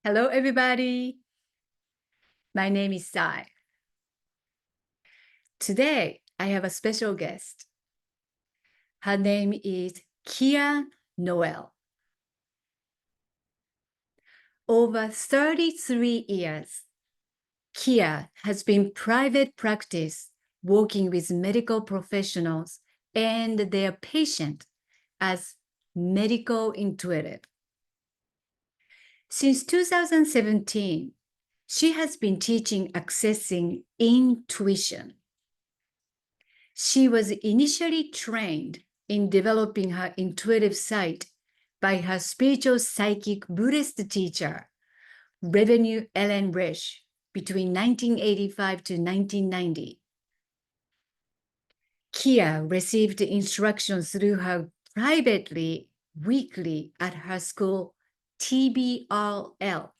Hello, everybody. My name is Sai. Today, I have a special guest. Her name is Kir Noel. Over 33 years, Kir has been private practice working with medical professionals and their patients as medical intuitive. Since 2017, she has been teaching accessing intuition. She was initially trained in developing her intuitive sight by her spiritual psychic Buddhist teacher, Reverend Ellen Risch, between 1985 to 1990. Kia received instructions through her privately weekly at her school TBRL,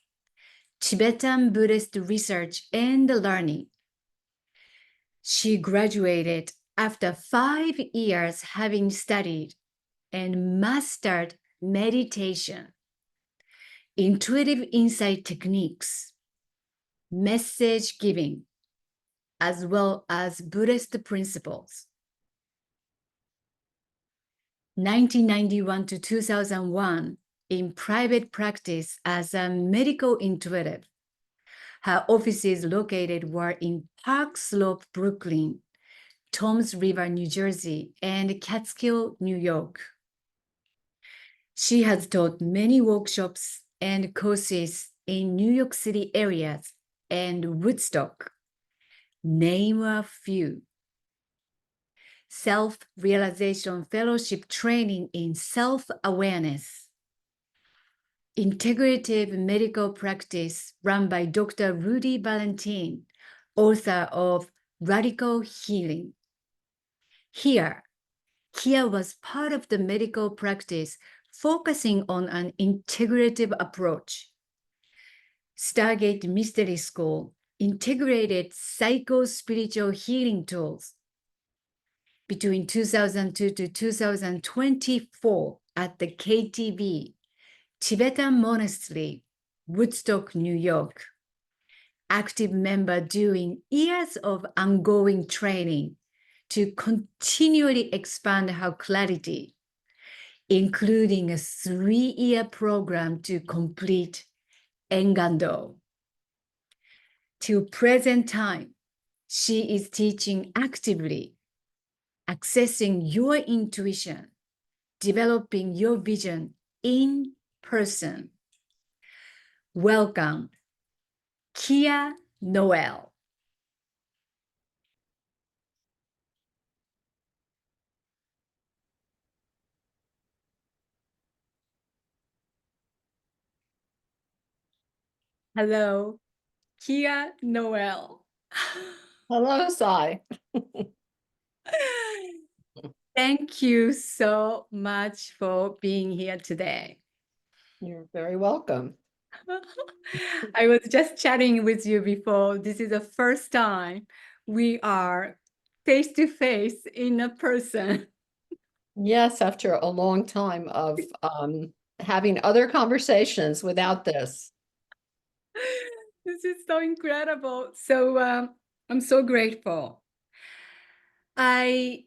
Tibetan Buddhist Research and Learning. She graduated after 5 years having studied and mastered meditation, intuitive insight techniques, message giving, as well as Buddhist principles. 1991 to 2001, in private practice as a medical intuitive. Her offices located were in Park Slope, Brooklyn, Toms River, New Jersey, and Catskill, New York. She has taught many workshops and courses in New York City areas and Woodstock. Name a few. Self-realization fellowship training in self-awareness. Integrative medical practice run by Dr. Rudy Valentine, author of Radical Healing. Here, Kia was part of the medical practice focusing on an integrative approach. Stargate Mystery School integrated psycho-spiritual healing tools. Between 2002 to 2024 at the KTV, Tibetan Monastery, Woodstock, New York. Active member doing years of ongoing training to continually expand her clarity, including a 3-year program to complete Engando. Till present time, she is teaching actively, accessing your intuition, developing your vision in person. Welcome, Kir Noel. Hello, Kir Noel. Hello, Sai. Thank you so much for being here today. You're very welcome. I was just chatting with you before. This is the first time we are face to face in a person. Yes, after a long time of having other conversations without this. This is so incredible. So I'm so grateful. I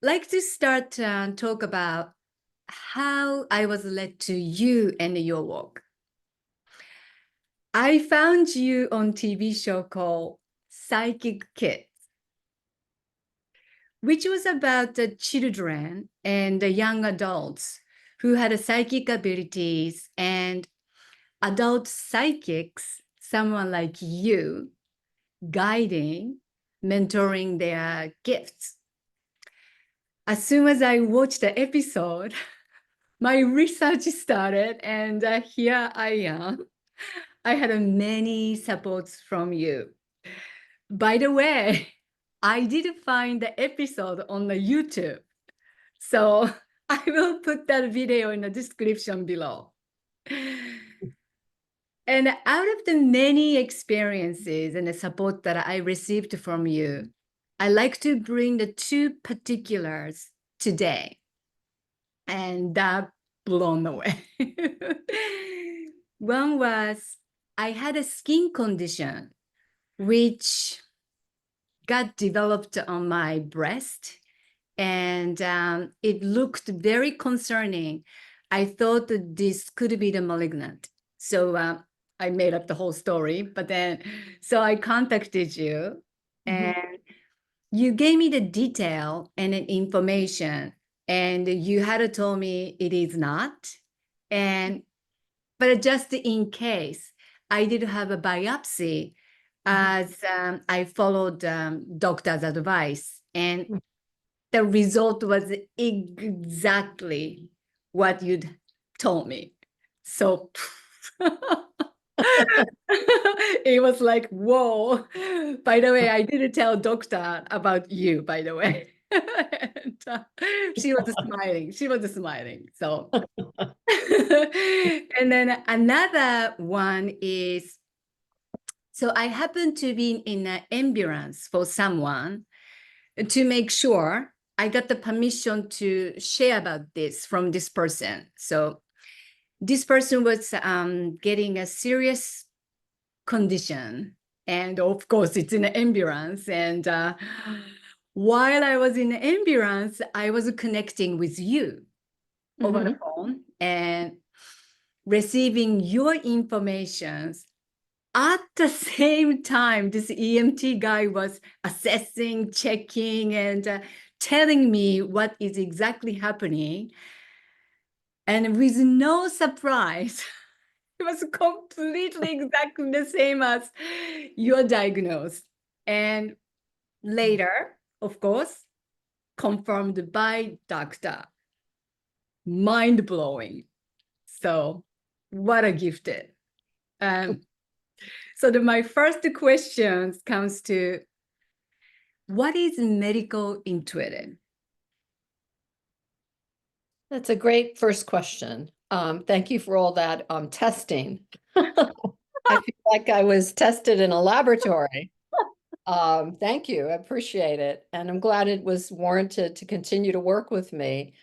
like to start talk about how I was led to you and your work. I found you on TV show called Psychic Kids, which was about the children and the young adults who had psychic abilities and adult psychics, someone like you, guiding, mentoring their gifts. As soon as I watched the episode, my research started, and here I am. I had many supports from you. By the way, I did find the episode on the YouTube. So I will put that video in the description below. And out of the many experiences and the support that I received from you, I like to bring the two particulars today. And that blown away. One was I had a skin condition which got developed on my breast, and it looked very concerning. I thought that this could be the malignant. So I made up the whole story, but then, so I contacted you Mhm. and you gave me the detail and the information, and you had told me it is not. And, but just in case, I did have a biopsy as I followed doctor's advice. And the result was exactly what you'd told me. So it was like, whoa. By the way, I didn't tell doctor about you, by the way. And, she was smiling. She was smiling. So, and then another one is, so I happened to be in an ambulance for someone to make sure I got the permission to share about this from this person. So this person was getting a serious condition. And of course, it's in an ambulance. And while I was in the ambulance, I was connecting with you over the Mhm. phone and receiving your information. At the same time, this EMT guy was assessing, checking, and telling me what is exactly happening. And with no surprise, it was completely exactly the same as your diagnosis. And later, of course, confirmed by doctor. Mind blowing. So, what a gift. Um, my first question comes to, what is medical intuitive? That's a great first question. Thank you for all that testing. I feel like I was tested in a laboratory. Thank you. I appreciate it. And I'm glad it was warranted to continue to work with me.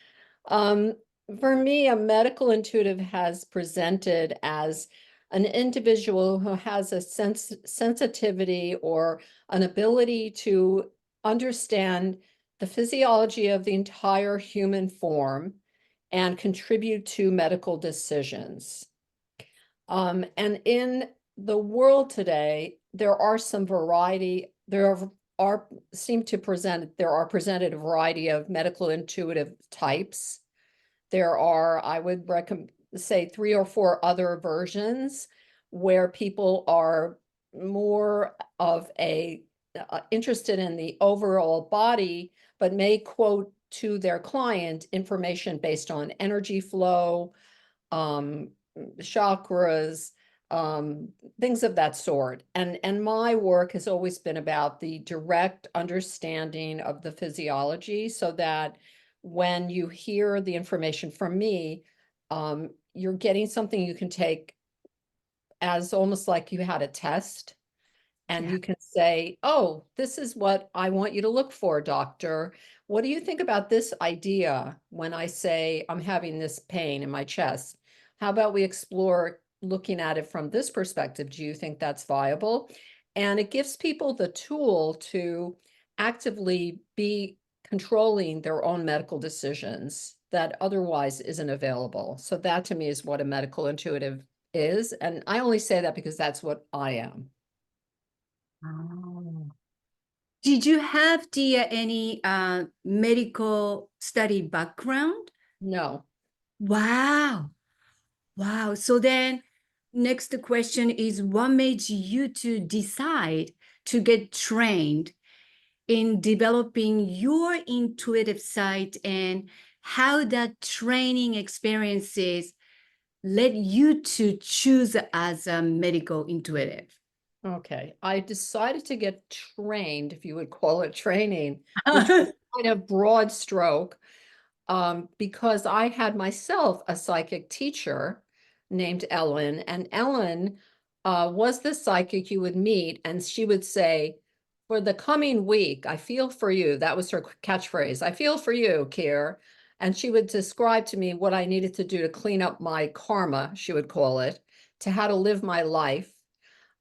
Um, for me, a medical intuitive has presented as an individual who has a sensitivity or an ability to understand the physiology of the entire human form and contribute to medical decisions. And in the world today, there are some variety, are seem to present, there are presented a variety of medical intuitive types. There are, I would recommend, say 3 or 4 other versions where people are more of a interested in the overall body, but may quote to their client information based on energy flow, um, chakras, things of that sort. And my work has always been about the direct understanding of the physiology so that when you hear the information from me, you're getting something you can take as almost like you had a test and Yeah. you can say, oh, this is what I want you to look for, doctor. What do you think about this idea when I say I'm having this pain in my chest? How about we explore looking at it from this perspective? Do you think that's viable? And it gives people the tool to actively be controlling their own medical decisions that otherwise isn't available. So that to me is what a medical intuitive is. And I only say that because that's what I am. Oh. Did you have the any medical study background? No. Wow. Wow. So then next question is, what made you to decide to get trained in developing your intuitive side, and how that training experiences led you to choose as a medical intuitive? Okay. I decided to get trained, if you would call it training, which was kind of broad stroke, because I had myself a psychic teacher named Ellen, and Ellen was the psychic you would meet, and she would say, for the coming week, I feel for you. That was her catchphrase. I feel for you, Kir. And she would describe to me what I needed to do to clean up my karma, she would call it, to how to live my life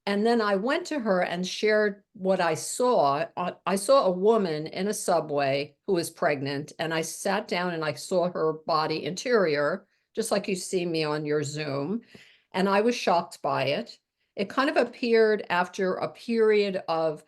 And then I went to her and shared what I saw. I saw a woman in a subway who was pregnant, and I sat down and I saw her body interior, just like you see me on your Zoom. And I was shocked by it. It kind of appeared after a period of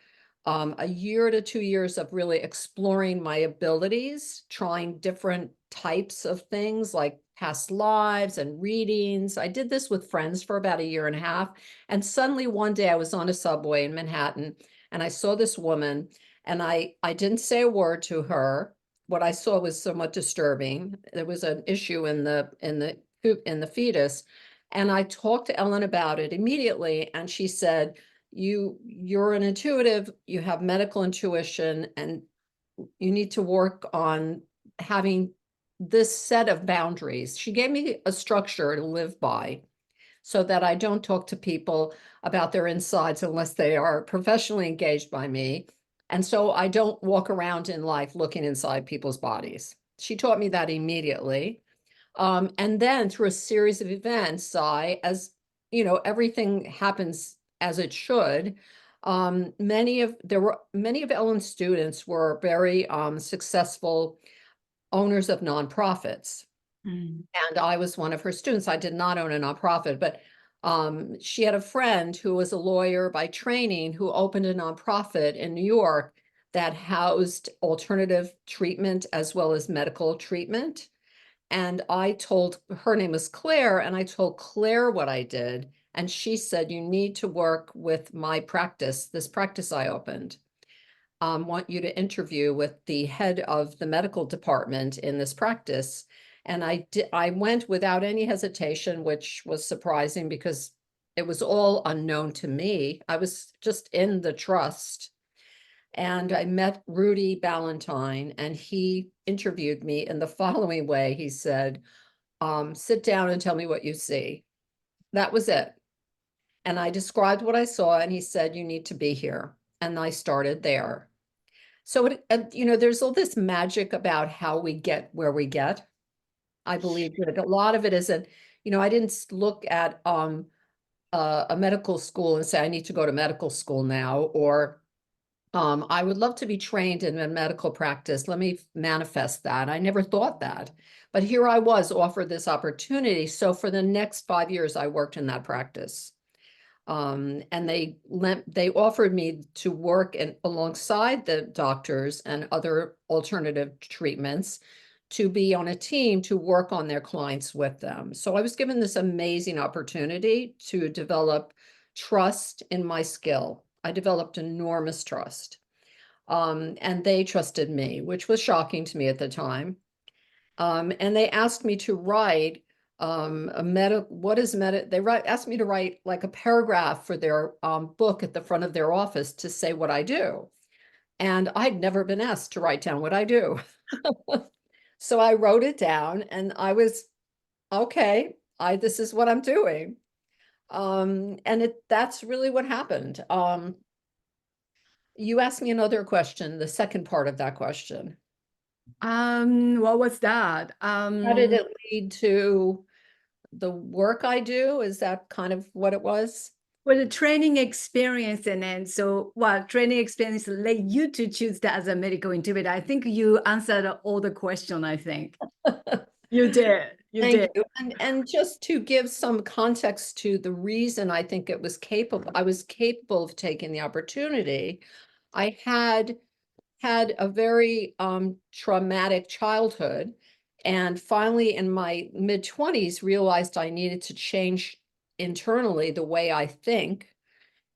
a year to 2 years of really exploring my abilities, trying different types of things like past lives and readings. I did this with friends for about a year and a half. And suddenly one day I was on a subway in Manhattan and I saw this woman, and I didn't say a word to her. What I saw was somewhat disturbing. There was an issue in the fetus. And I talked to Ellen about it immediately, and she said, you're an intuitive, you have medical intuition, and you need to work on having this set of boundaries. She gave me a structure to live by so that I don't talk to people about their insides unless they are professionally engaged by me. And so I don't walk around in life looking inside people's bodies. She taught me that immediately. And then through a series of events, as you know, everything happens as it should. There were many of Ellen's students were very successful owners of nonprofits. Mm. And I was one of her students. I did not own a nonprofit, but she had a friend who was a lawyer by training who opened a nonprofit in New York that housed alternative treatment as well as medical treatment. And I told her name was Claire, and I told Claire what I did. And she said, you need to work with my practice, this practice I opened. Want you to interview with the head of the medical department in this practice. And I went without any hesitation, which was surprising because it was all unknown to me. I was just in the trust. And I met Rudy Ballantyne, and he interviewed me in the following way. He said, sit down and tell me what you see. That was it. And I described what I saw, and he said, you need to be here. And I started there. So, there's all this magic about how we get where we get. I believe that a lot of it isn't, I didn't look at a medical school and say, I need to go to medical school now, or I would love to be trained in a medical practice. Let me manifest that. I never thought that. But here I was offered this opportunity. So for the next 5 years, I worked in that practice. And they offered me to work alongside the doctors and other alternative treatments to be on a team to work on their clients with them. So I was given this amazing opportunity to develop trust in my skill. I developed enormous trust. And they trusted me, which was shocking to me at the time. And they asked me to write asked me to write like a paragraph for their book at the front of their office to say what I do. And I'd never been asked to write down what I do. So I wrote it down, and I was, okay, this is what I'm doing. And that's really what happened. You asked me another question, the second part of that question. What was that? How did it lead to the work I do? Is that kind of what it was? Well, the training experience, and then training experience led you to choose that as a medical intuitor. I think you answered all the question, I think. You did. You Thank did. you. And just to give some context to the reason I think I was capable of taking the opportunity. I had a very traumatic childhood, and finally in my mid-20s realized I needed to change internally the way I think,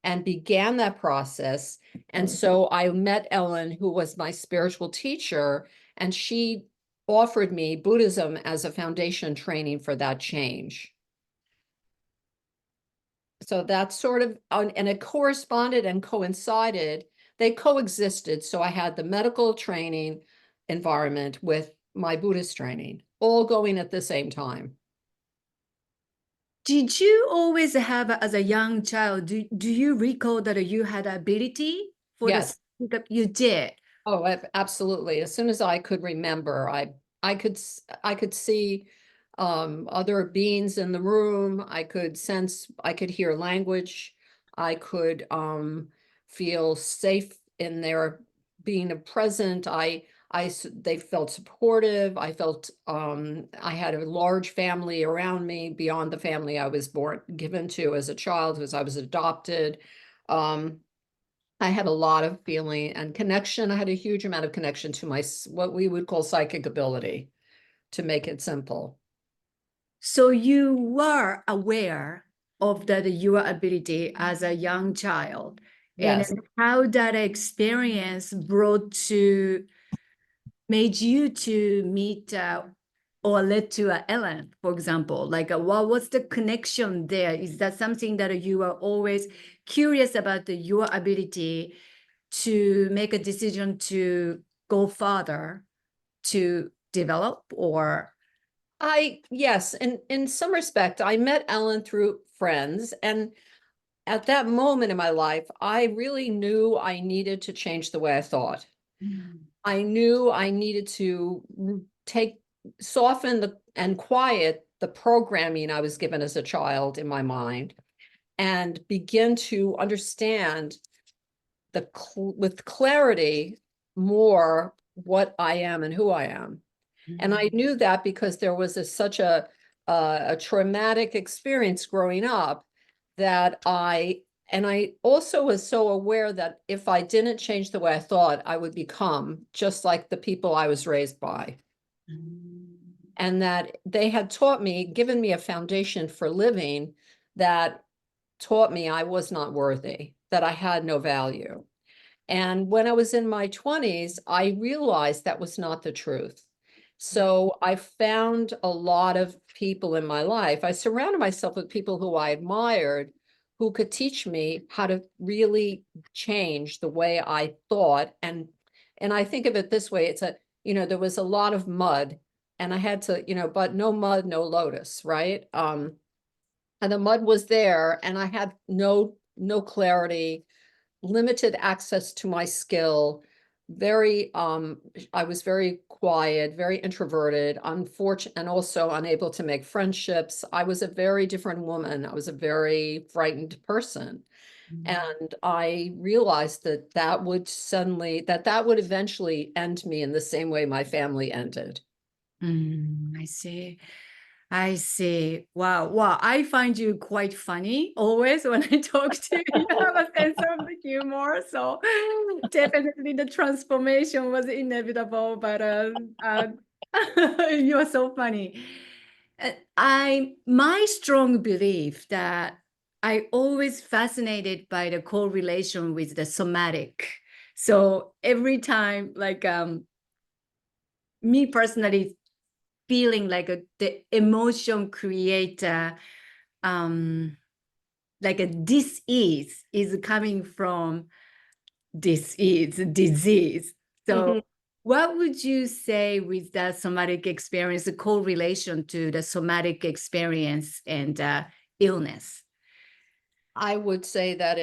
and began that process. And so I met Ellen, who was my spiritual teacher, and she offered me Buddhism as a foundation training for that change. So that's sort of, and it corresponded and coincided. They coexisted. So I had the medical training environment with my Buddhist training, all going at the same time. Did you always have, as a young child, do you recall that you had ability for Yes. the you did? Oh, absolutely. As soon as I could remember, I could see other beings in the room. I could sense, I could hear language. I could feel safe in their being a present. They felt supportive. I felt I had a large family around me beyond the family I was given to as a child, because I was adopted. Um, I had a lot of feeling and connection. I had a huge amount of connection to what we would call psychic ability, to make it simple. So you were aware of that your ability as a young child, and Yes. how that experience brought to made you to meet or led to Ellen, for example. Like, what was the connection there? Is that something that you are always curious about your ability to make a decision to go further to develop, or? Yes, in some respect, I met Ellen through friends. And at that moment in my life, I really knew I needed to change the way I thought. Mm. I knew I needed to soften and quiet the programming I was given as a child in my mind, and begin to understand with clarity more what I am and who I am. And I knew that because there was such a traumatic experience growing up, that and I also was so aware that if I didn't change the way I thought, I would become just like the people I was raised by. Mm. And that they had given me a foundation for living that taught me I was not worthy, that I had no value. And when I was in my 20s, I realized that was not the truth. So I found a lot of people in my life. I surrounded myself with people who I admired, who could teach me how to really change the way I thought. And I think of it this way, there was a lot of mud, and I had to, but no mud, no lotus, right? And the mud was there, and I had no clarity, limited access to my skill, I was very quiet, very introverted, unfortunate, and also unable to make friendships. I was a very different woman. I was a very frightened person. And I realized that would eventually end me in the same way my family ended. I see. I see. Wow. Wow. I find you quite funny always when I talk to you. You have a sense of the humor. So definitely the transformation was inevitable, but you are so funny. My strong belief that I always fascinated by the correlation with the somatic. So every time, like me personally feeling like the emotion creator, like a dis-ease is coming from disease. So Mhm. what would you say with that somatic experience, the correlation to the somatic experience and illness? I would say that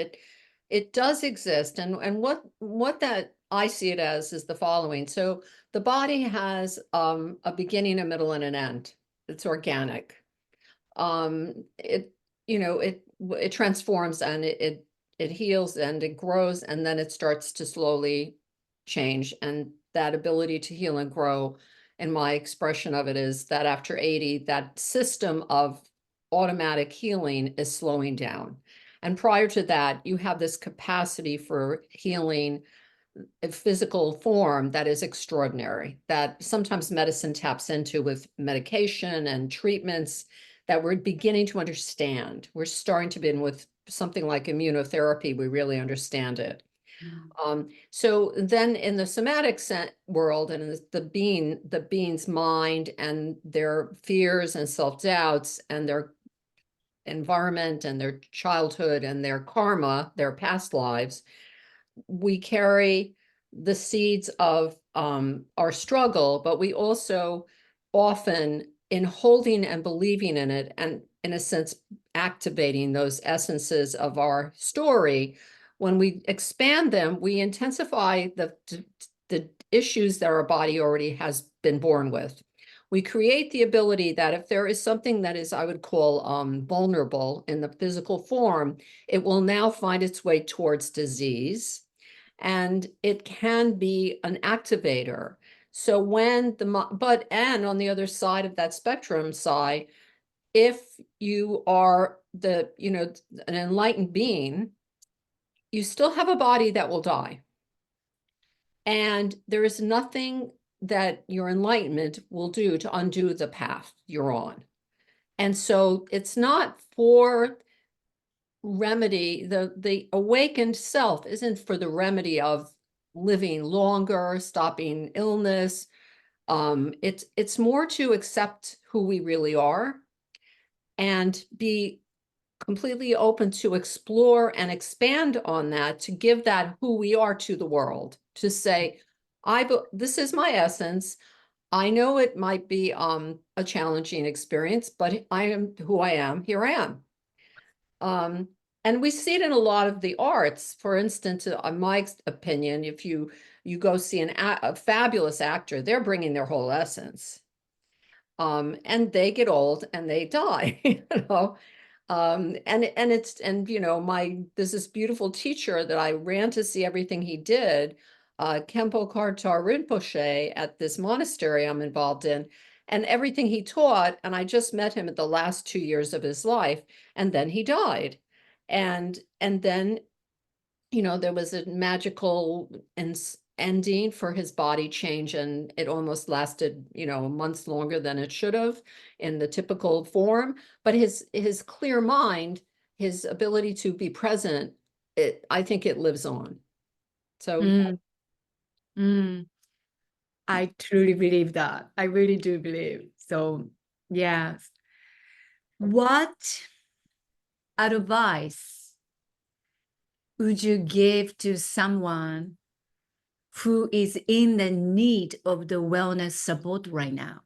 it does exist, and what that I see it as is the following. So the body has a beginning, a middle, and an end. It's organic. It it transforms, and it heals, and it grows, and then it starts to slowly change. And that ability to heal and grow, and my expression of it is that after 80, that system of automatic healing is slowing down. And prior to that, you have this capacity for healing a physical form that is extraordinary, that sometimes medicine taps into with medication and treatments that we're beginning to understand. We're starting to begin with something like immunotherapy. We really understand it. So then in the somatic world, and in the being's mind and their fears and self-doubts and their environment and their childhood and their karma, their past lives, we carry the seeds of our struggle, but we also often, in holding and believing in it, and in a sense, activating those essences of our story, when we expand them, we intensify the issues that our body already has been born with. We create the ability that if there is something that is, I would call vulnerable in the physical form, it will now find its way towards disease. And it can be an activator. So when and on the other side of that spectrum, if you are an enlightened being, you still have a body that will die. And there is nothing that your enlightenment will do to undo the path you're on. And so it's not for remedy, the awakened self isn't for the remedy of living longer, stopping illness. It's more to accept who we really are and be completely open to explore and expand on that, to give that who we are to the world, to say, this is my essence. I know it might be a challenging experience, but I am who I am. Here I am. And we see it in a lot of the arts. For instance, in my opinion, if you go see a fabulous actor, they're bringing their whole essence. And they get old and they die, you know. There's this beautiful teacher that I ran to see everything he did, Kempo Kartar Rinpoche at this monastery I'm involved in, and everything he taught. And I just met him at the last 2 years of his life, and then he died. And then, there was a magical ending for his body change, and it almost lasted, months longer than it should have in the typical form. But his clear mind, his ability to be present, I think it lives on. So Mm, mm. I truly believe that. I really do believe. So, yes. What advice would you give to someone who is in the need of the wellness support right now?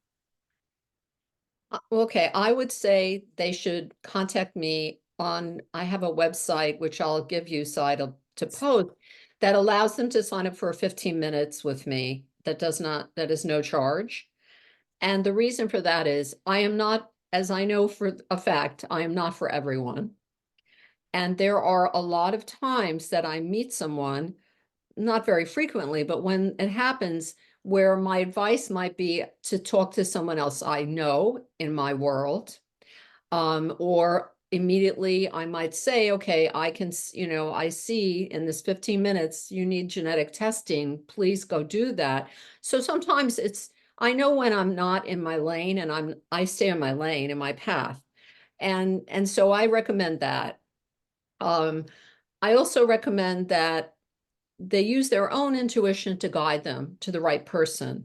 okay, I would say they should contact me I have a website, which I'll give you to post, that allows them to sign up for 15 minutes with me. That is no charge. And the reason for that is I am not, as I know for a fact, I am not for everyone. And there are a lot of times that I meet someone, not very frequently, but when it happens, where my advice might be to talk to someone else I know in my world, or immediately I might say, okay, I see in this 15 minutes, you need genetic testing, please go do that. So sometimes I know when I'm not in my lane, and I stay in my lane, in my path. And so I recommend that. I also recommend that they use their own intuition to guide them to the right person,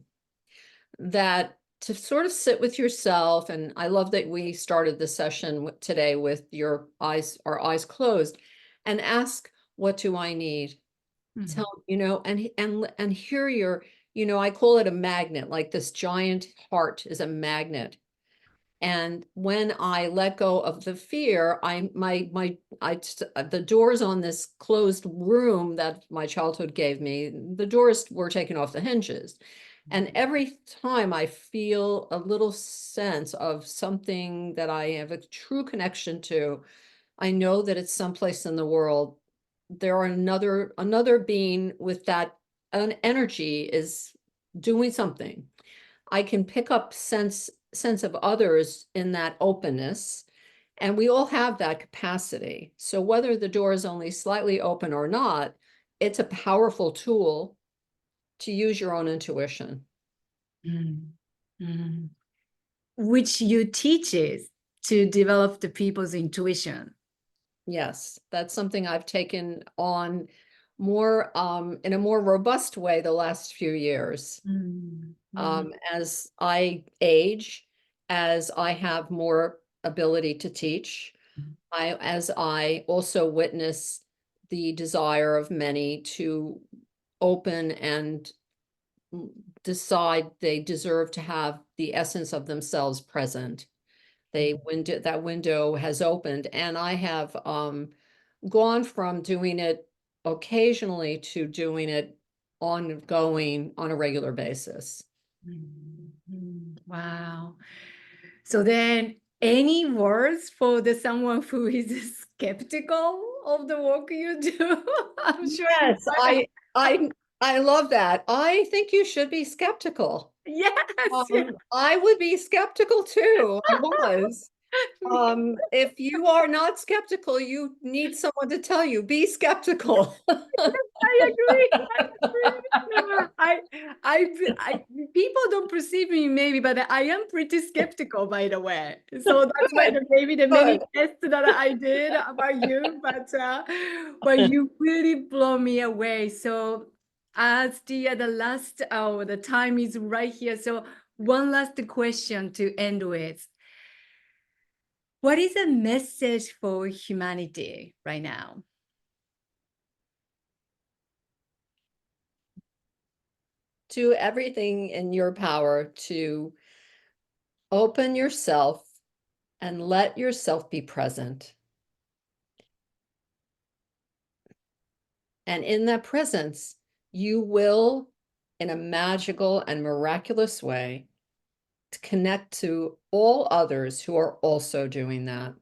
that to sort of sit with yourself. And I love that we started the session today with our eyes closed, and ask, what do I need? Tell, and hear I call it a magnet, like this giant heart is a magnet. And when I let go of the fear, the doors on this closed room that my childhood gave me, the doors were taken off the hinges. And every time I feel a little sense of something that I have a true connection to, I know that it's someplace in the world. There are another being with that an energy is doing something. I can pick up sense of others in that openness, and we all have that capacity. So whether the door is only slightly open or not, it's a powerful tool to use your own intuition. Mm, mm. Which you teaches to develop the people's intuition. Yes, that's something I've taken on more in a more robust way the last few years. Mm, mm, As I age, as I have more ability to teach, as I also witness the desire of many to open and decide they deserve to have the essence of themselves present. That window has opened, and I have gone from doing it occasionally to doing it ongoing on a regular basis. mm, mm. Wow. So then, any words for the someone who is skeptical of the work you do? I'm sure you Yes, I love that. I think you should be skeptical. yes, yes. I would be skeptical too. I was. If you are not skeptical, you need someone to tell you, be skeptical. I agree. I agree. Yeah, I, people don't perceive me maybe, but I am pretty skeptical, by the way. So that's why Good, maybe the many good. tests that I did about you, but you really blow me away. So as the last hour, the time is right here. So one last question to end with. What is a message for humanity right now? Do everything in your power to open yourself and let yourself be present. And in that presence, you will, in a magical and miraculous way, to connect to all others who are also doing that.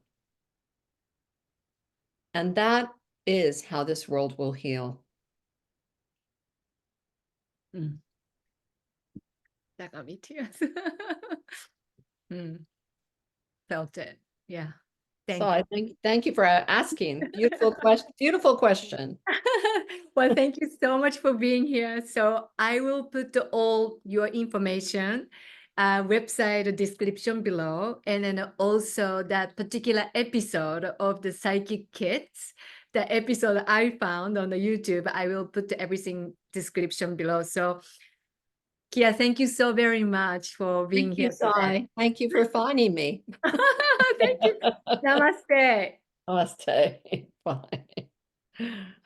And that is how this world will heal. Mm. That got me tears. Mm, felt it. Yeah. So Thank you. I thank you for asking. Beautiful question. Beautiful question. Well, thank you so much for being here. So I will put all your information, website description below, and then also that particular episode of the Psychic Kids, the episode I found on the YouTube. I will put everything description below. So Kia, thank you so very much for being Thank you, here today. Sai. Thank you for finding me. Thank you. Namaste. Namaste. Bye.